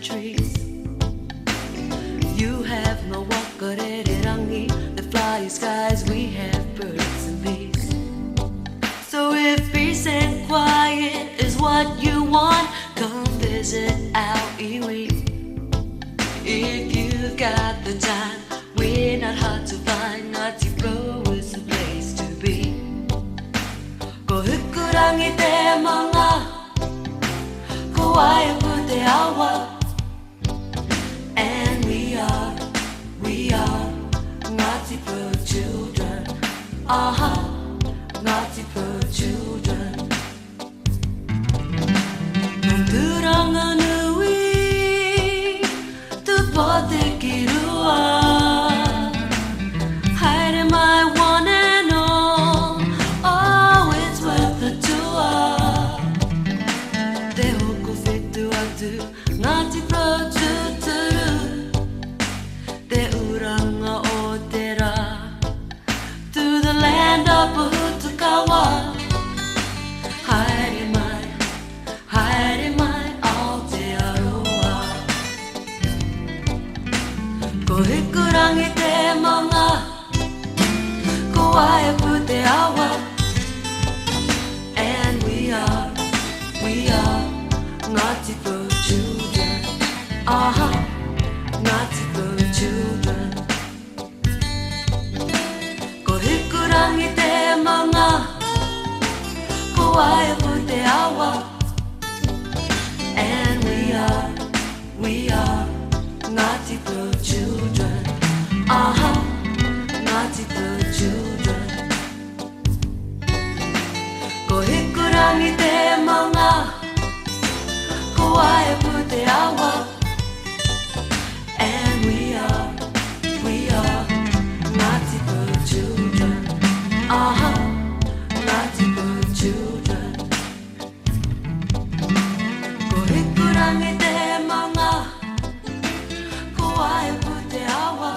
trees. You have no wakarerangi, the flying skies, we have birds and bees. So if peace and quiet is what you want, come visit our iwi. If you've got the time, we're not hard to find. Ngati Pro is the place to be. Ko hukurangi te mga, ko aipu te awa. And we are Ngati Pro children. Ngati Pro children. Turanga nui, tu pote kirua. Hide my one and all. Oh, it's worth the tour. Te hoko fitu atu, Ngati Pro tuturu. Te uranga o te ra, to the land of Putukawa. Hide my Aotearoa. Ko hikurangi te mga, ko aipu te awa. And we are Ngati Pro children. Ngati Pro children. Ko hikurangi te mga, ko aipu te awa. And we are Ngati Pro children. Ngati Pro children. Ko hikurangi te mga, ko aipu te awa. And we are Ngati Pro children. Ngati Pro children. Ko hikurangi te mga, ko aipu te awa.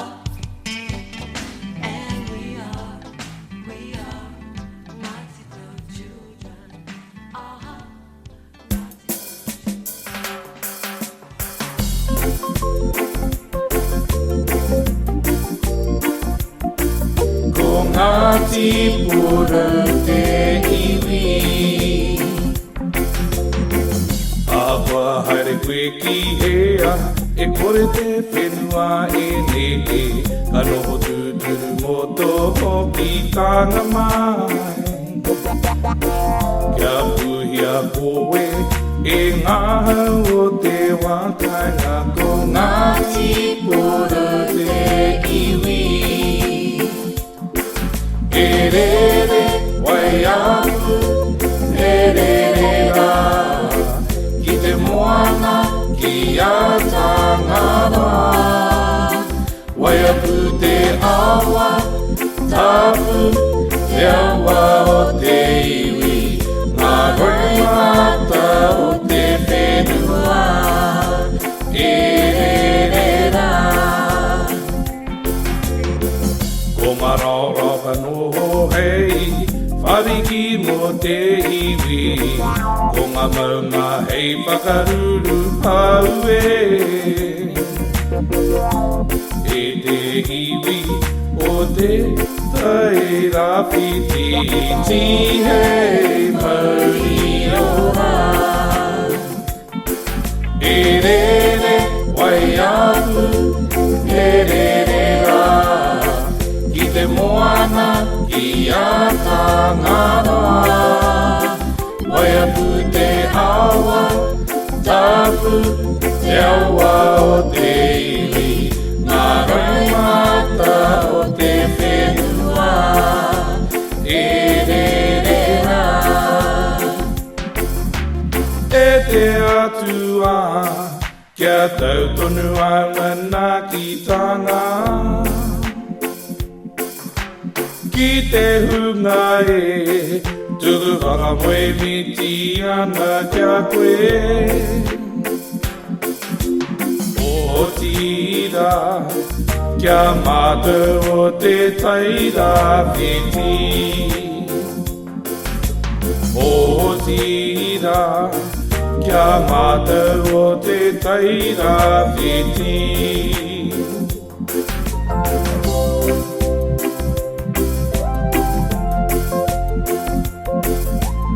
And we are Ngati Pro children. Ko Ngati Pura te iwi, awa haere koe ki hea, e kore te whenua e neke, ka noho tūturu mō toho ki tanga mai. Kia puhia koe, e ngā o te watainga, ko Ngati Pura te iwi. E rere wai aku, e rere rā, ki te moana ki a tangara. Wai aku te awa, tapu te awa o te iwi, ngā koimata o te whenua. E rere rā. Ko marara noho hei, whariki mo te iwi. Ko ngā maunga hei whakaruru paue. E te iwi o te tai rāwhiti, ti hei mauri o rā. E rere wai aku, e rere rā, ki te moana ki a tangara. Wai aku te awa, tapu te awa o te iwi, ngā kaimata o te whenua. E rere rā. E te atua, kia tau tonu awana ki tanga. Ki te hunga e, tuku whakamoe miti ana kia koe. O tira, kia mata o te taira whiti. O tira, Kia ngata o te taira whiti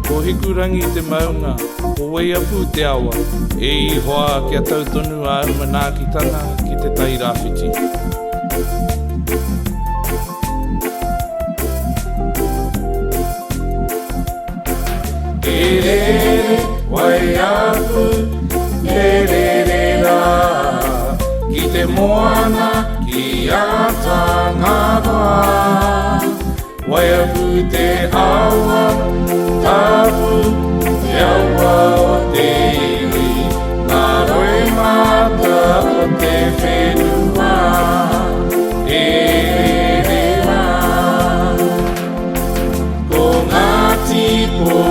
Ko hikurangi te maunga, ko wei apu te awa E i hoa kia tautonu a umanakitanga ki te taira whiti E re re, wai aku, re re re ra Ki te moana, ki a tangawa Wai aku te awa, tapu, te awa o te iwi Ngā roi mata o te whenua E re ra Ko ngā tipo